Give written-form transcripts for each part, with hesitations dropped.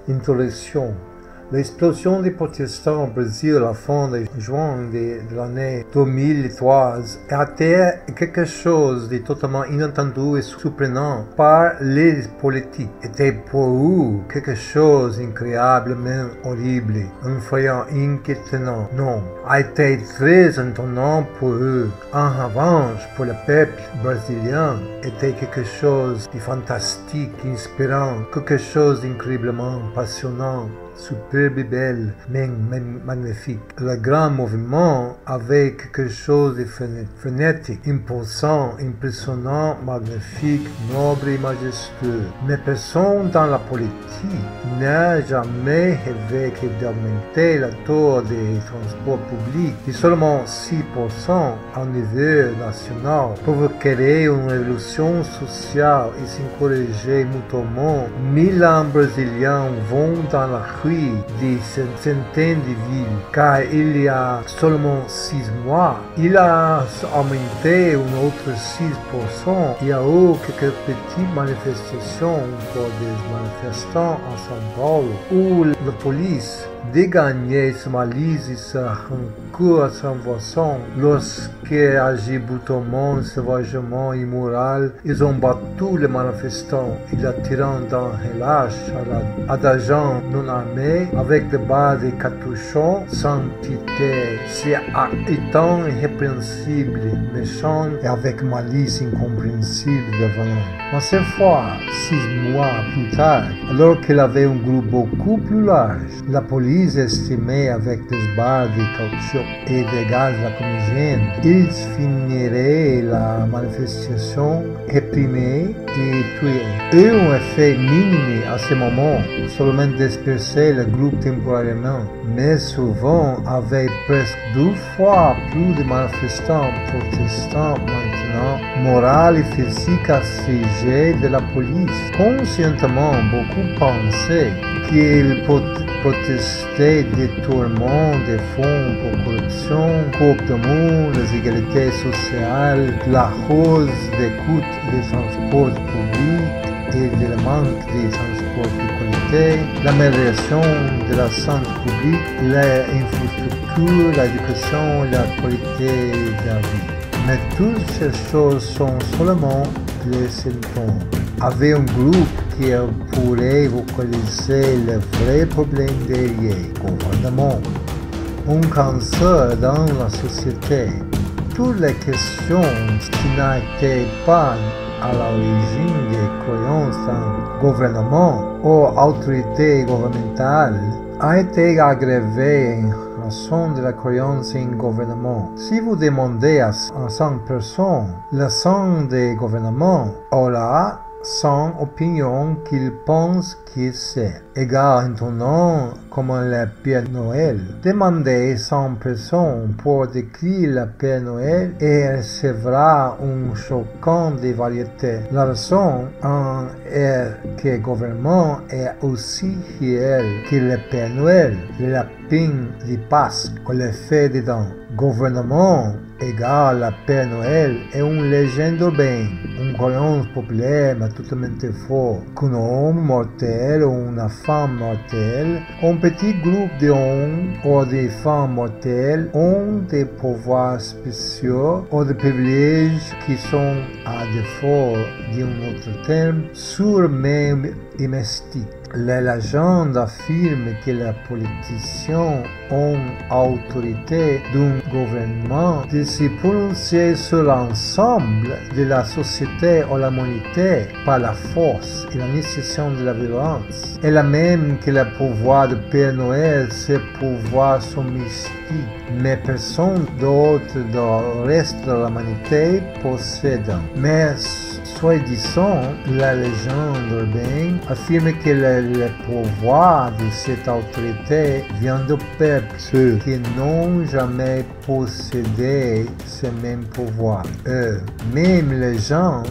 Introduction. L'explosion des protestants au Brésil à la fin de juin de l'année 2003 était quelque chose de totalement inattendu et surprenant par les politiques. Était pour eux quelque chose d'incroyablement horrible, effrayant, inquiétant. Non, a été très étonnant pour eux. En revanche, pour le peuple brésilien, était quelque chose de fantastique, inspirant, quelque chose d'incroyablement passionnant. Superbe, belle, mais magnifique. Le grand mouvement avait quelque chose de frénétique, impulsant, impressionnant, magnifique, noble et majestueux. Mais personne dans la politique n'a jamais rêvé d'augmenter le taux des transports publics de seulement 6% au niveau national, provoquerait une révolution sociale et s'encouragerait mutuellement. 1000 Brésiliens vont dans la de centaines de villes, car il y a seulement 6 mois, il a augmenté un autre 6%. Il y a eu quelques petites manifestations pour des manifestants à São Paulo, où la police dégagnait sa malice et sa rancœur à sa façon. Lorsqu'ils agit brutalement, sauvagement, immoral, ils ont battu les manifestants et les tirant dans relâche à d'agents non armés avec des balles de capuchons sans titer. C'est étant irrépréhensible, méchant et avec malice incompréhensible de violence. Mais cette fois, 6 mois plus tard, alors qu'il avait un groupe beaucoup plus large, la police estimait avec des balles de caoutchouc et des gaz lacrymogènes, ils finiraient la manifestation réprimée et tuée. Et un effet minime à ce moment, seulement disperser le groupe temporairement, mais souvent avec presque 2 fois plus de manifestants protestants maintenant, moral et physique assiégés de la police. Conscientement, beaucoup pensaient qu'ils protestaient des tourments des fonds pour corruption, coupe de monde, les égalités sociales, la hausse des coûts des transports publics et le manque de transports de qualité, l'amélioration de la santé publique, l'infrastructure, l'éducation et la qualité de la vie. Mais toutes ces choses sont seulement les symptômes. Avait un groupe qui pourrait vocaliser le vrai problème derrière le gouvernement, un cancer dans la société. Toutes les questions qui n'étaient pas à l'origine des croyances dans le gouvernement ou autorité gouvernementale ont été aggravées en raison de la croyance en gouvernement. Si vous demandez à 100 personnes le sens du gouvernement, aura sans opinion qu'ils pensent que c'est égal étonnant comme le Père Noël. Demandez 100 personnes pour décrire le Père Noël et recevra un choquant de variétés. La raison est que le gouvernement est aussi réel que le Père Noël, le lapin de Pâques ou le fée des dents. Gouvernement égale à Père Noël est une légende urbaine, une croyance populaire mais totalement faux, qu'un homme mortel ou une femme mortelle, un petit groupe d'hommes ou de femmes mortelles ont des pouvoirs spéciaux ou des privilèges qui sont, à défaut d'un autre terme, surhumains et mystiques. La légende affirme que les politiciens ont autorité d'un gouvernement de se prononcer sur l'ensemble de la société ou l'humanité par la force et l'initiation de la violence. Et la même que le pouvoir de Père Noël, ces pouvoirs sont mystiques, mais personne d'autre dans le reste de l'humanité possède. Mais soi-disant, la légende urbaine affirme que le pouvoir de cette autorité vient du peuple, ceux qui n'ont jamais possédé ce même pouvoir. Eux, même les gens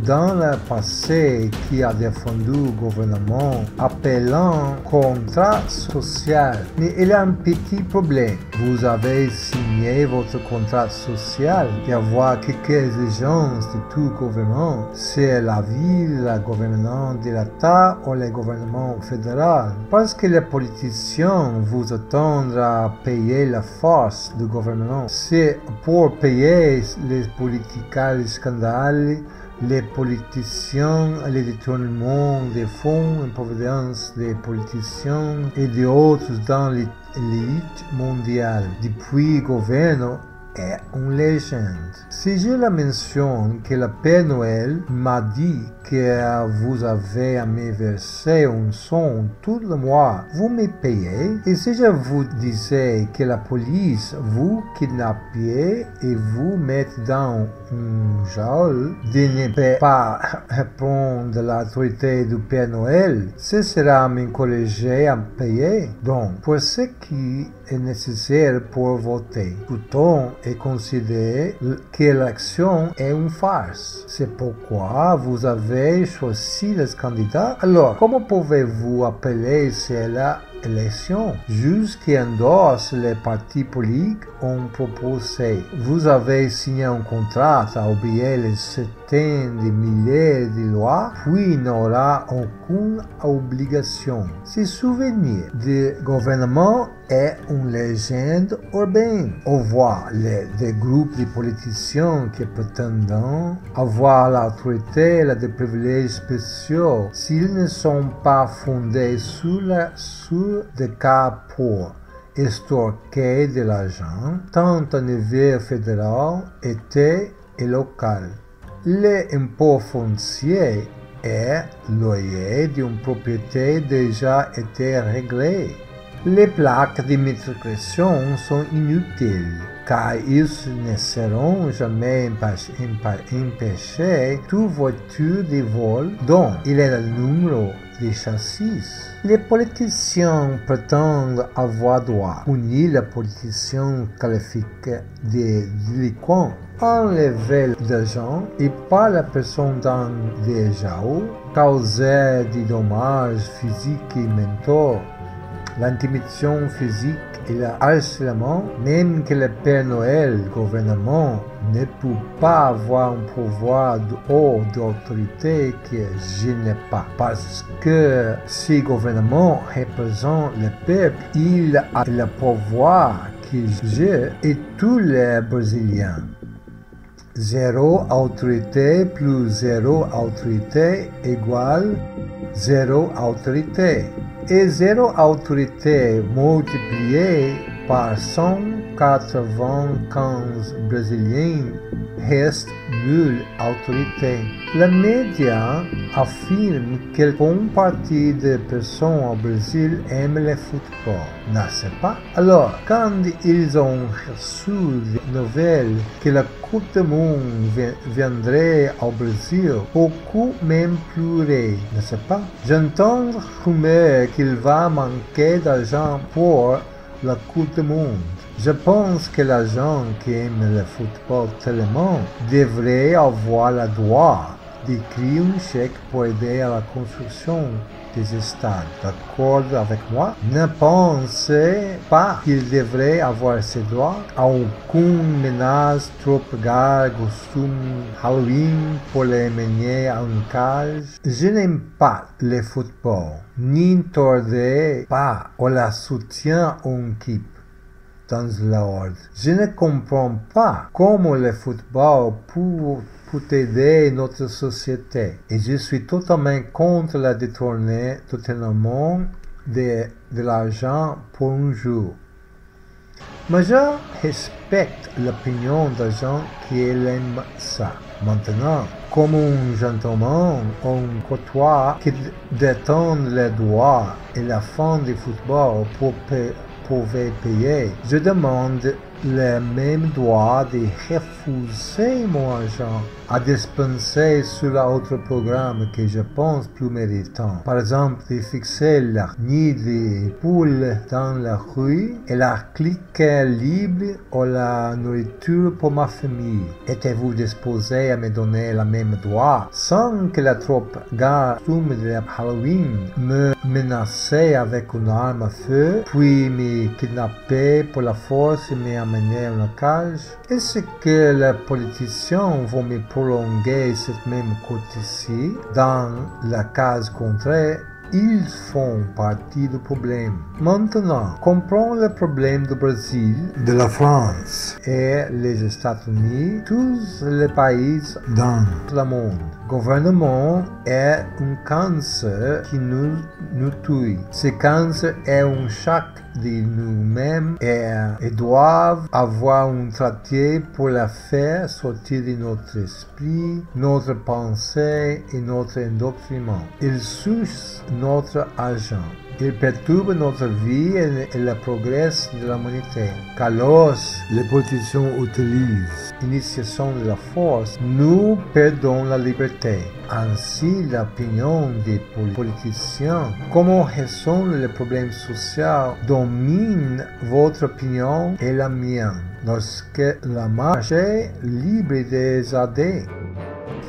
dans le passé qui a défendu le gouvernement appelant contrat social. Mais il y a un petit problème. Vous avez signé votre contrat social d'avoir quelques exigences de tout gouvernement. C'est la ville, le gouvernement de l'État ou le gouvernement fédéral. Parce que les politiciens vous attendent à payer la force du gouvernement. C'est pour payer les politiques scandales, les politiciens, les détournements des fonds en provenance des politiciens et d'autres dans l'élite mondiale. Depuis le gouvernement est une légende. Si je la mentionne que le Père Noël m'a dit que vous avez à me verser une somme tout le mois, vous me payez. Et si je vous disais que la police vous kidnappait et vous mette dans une geôle, de ne pas répondre à l'autorité du Père Noël, ce sera m'encourager à payer. Donc, pour ce qui est nécessaire pour voter, peut-on considérer que l'action est une farce. C'est pourquoi vous avez choisi les candidats. Alors, comment pouvez-vous appeler cela élection? Juste qui endosse les partis politiques ont proposé. Vous avez signé un contrat à obéir les centaines de milliers de lois, puis n'aura aucune obligation. Se souvenir du gouvernement est une légende urbaine. On voit des groupes de politiciens qui prétendent avoir l'autorité et des privilèges spéciaux s'ils ne sont pas fondés sur des cas pour extorquer de l'argent, tant au niveau fédéral, état et local. L'impôt foncier et loyer d'une propriété déjà été réglé. Les plaques d'immatriculation sont inutiles, car ils ne seront jamais empêchés toute voiture de vol dont il est le numéro de châssis. Les politiciens prétendent avoir droit à punir les politiciens qualifiés de délinquants, enlever l'argent et par la personne dans des geôles, causer des dommages physiques et mentaux, l'intimidation physique et le harcèlement, même que le Père Noël, le gouvernement, ne peut pas avoir un pouvoir de haute d'autorité que je n'ai pas. Parce que si le gouvernement représente le peuple, il a le pouvoir que j'ai et tous les Brésiliens. Zéro autorité plus zéro autorité égale zéro autorité. Et zéro autorité multiplié par 195 Brésiliens reste nulle autorité. Les médias affirment qu'une bonne partie des personnes au Brésil aiment le football, n'est-ce pas? Alors, quand ils ont reçu la nouvelle que la Coupe du Monde viendrait au Brésil, beaucoup même pleuré, n'est-ce pas? J'entends rumeur qu'il va manquer d'argent pour la Coupe du Monde. Je pense que les gens qui aiment le football tellement devraient avoir le droit d'écrire un chèque pour aider à la construction des stades. D'accord avec moi? Ne pensez pas qu'ils devraient avoir ce droit à aucune menace trop gare, costume Halloween pour les mener à une cage. Je n'aime pas le football, ni ne tordez pas ou la soutien une équipe dans l'ordre. Je ne comprends pas comment le football peut aider notre société. Et je suis totalement contre le détournement de l'argent pour un jour. Mais je respecte l'opinion des gens qui aiment ça. Maintenant, comme un gentleman ou un courtois qui détient les droits et la fin du football pour pouvait payer, je demande le même droit de refuser mon argent à dépenser sur l'autre programme que je pense plus méritant. Par exemple, de fixer la nid des poules dans la rue et la clique libre ou la nourriture pour ma famille. Êtes-vous disposé à me donner le même droit sans que la troupe costume de Halloween me menaçait avec une arme à feu, puis me kidnapper pour la force et m'amener à une cage? Est-ce que les politiciens vont me prolonger cette même courtoisie dans la case contraire? Ils font partie du problème. Maintenant, comprenons le problème du Brésil, de la France et les États-Unis, tous les pays dans le monde. Le gouvernement est un cancer qui nous tue. Ce cancer est un choc de nous-mêmes et doivent avoir un traitement pour la faire sortir de notre esprit, notre pensée et notre endoctrinement. Il suce notre argent. Il perturbe notre vie et le progrès de l'humanité. Car les politiciens utilisent l'initiation de la force, nous perdons la liberté. Ainsi, l'opinion des politiciens, comment résoudre les problèmes sociaux, domine votre opinion et la mienne, lorsque le marché libre des AD.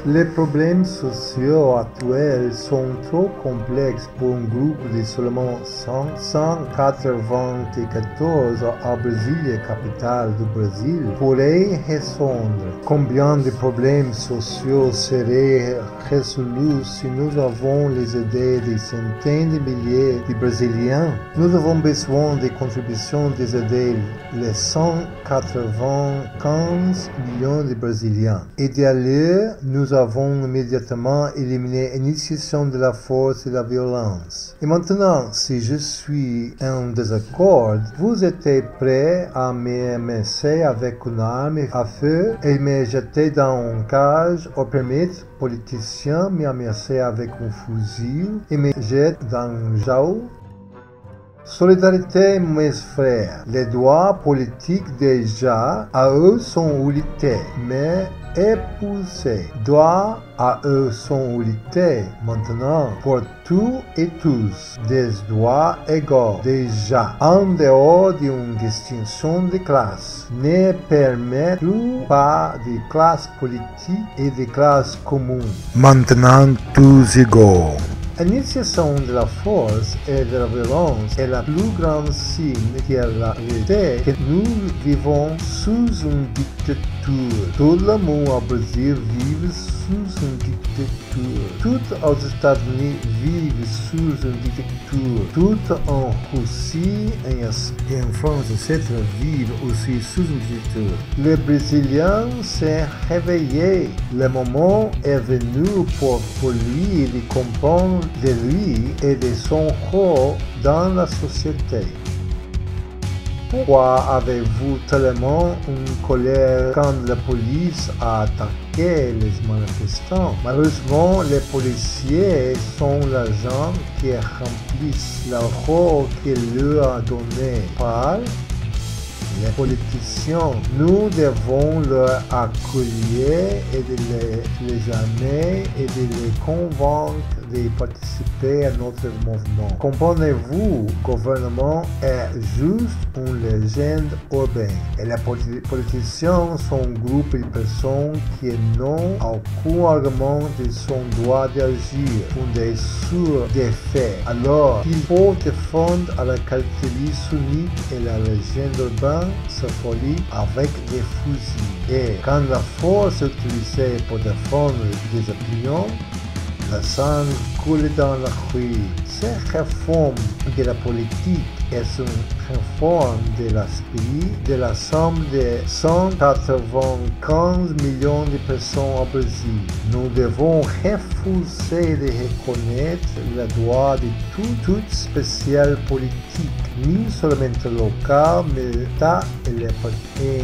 Les problèmes sociaux actuels sont trop complexes pour un groupe de seulement 194 à Brasilia, capitale du Brésil, pourrait résoudre. Combien de problèmes sociaux seraient résolus si nous avons les idées de centaines de milliers de Brésiliens? Nous avons besoin des contributions des idées les 195 millions de Brésiliens. Et d'ailleurs, nous avons immédiatement éliminé l'initiation de la force et de la violence. Et maintenant, si je suis en désaccord, vous êtes prêt à m'amasser avec une arme à feu et me jeter dans une cage ou permettre aux politiciens de m'amasser avec un fusil et me jeter dans un jaune? Solidarité, mes frères. Les droits politiques déjà à eux sont unités, mais épousés. Droits à eux sont unités maintenant pour tous et tous. Des droits égaux déjà en dehors d'une distinction de classe. Ne permet plus pas de classe politique et de classe commune. Maintenant tous égaux. L'initiation de la force et de la violence est la plus grande signe de la réalité que nous vivons sous une dictature. Tout le monde au Brésil vit sous une dictature. Tout aux États-Unis vivent sous une dictature. Tout en Russie et en France, etc. vivent aussi sous une dictature. Les Brésiliens s'est réveillé. Le moment est venu pour lui de comprendre de lui et de son rôle dans la société. Pourquoi avez-vous tellement une colère quand la police a attaqué les manifestants? Malheureusement, les policiers sont les gens qui remplissent le rôle qu'il leur a donné par les politiciens. Nous devons leur accueillir et de les amener et de les convaincre de participer à notre mouvement. Comprenez-vous, le gouvernement est juste une légende urbaine et les politiciens sont un groupe de personnes qui n'ont aucun argument de son droit d'agir, fondé sur des faits. Alors, il faut défendre la caractéristique unique et la légende urbaine se folie avec des fusils. Et quand la force est utilisée pour défendre des opinions, le sang coule dans la rue. Cette réforme de la politique est une réforme de l'esprit de la somme de 195 millions de personnes au Brésil. Nous devons refuser de reconnaître le droit de toute spéciale politique, ni seulement local, mais l'État et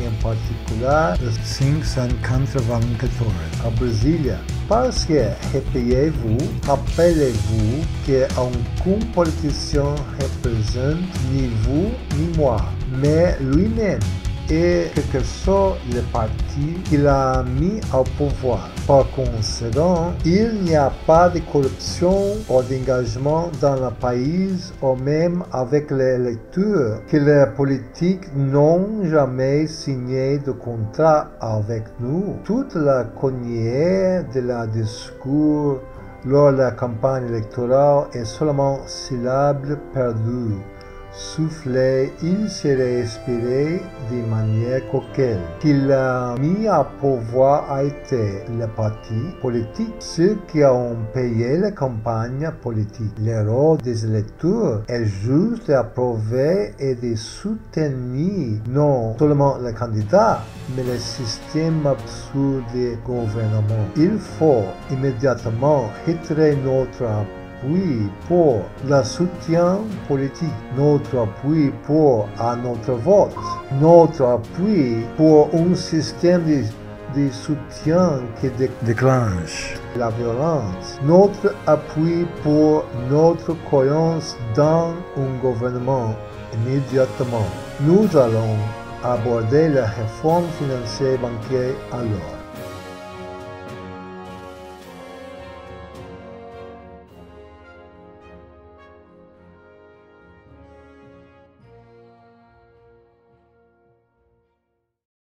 en particulier le 594 à Brasilia. Parce que, rappelez-vous qu'aucun politicien représente ni vous ni moi, mais lui-même. est quelque sorte le parti qu'il a mis au pouvoir. Par conséquent, il n'y a pas de corruption ou d'engagement dans le pays ou même avec les électeurs, que les politiques n'ont jamais signé de contrat avec nous. Toute la cognée de la discours lors de la campagne électorale est seulement syllabe perdue. Soufflé, il serait expiré de manière coquette. Qu'il a mis à pouvoir a été le parti politique, ceux qui ont payé la campagne politique. Le rôle des électeurs est juste d'approuver et de soutenir non seulement le candidat, mais le système absurde de gouvernement. Il faut immédiatement retirer notre appui pour le soutien politique, notre appui pour notre vote, notre appui pour un système de soutien qui déclenche la violence, notre appui pour notre cohérence dans un gouvernement immédiatement. Nous allons aborder la réforme financière bancaire alors.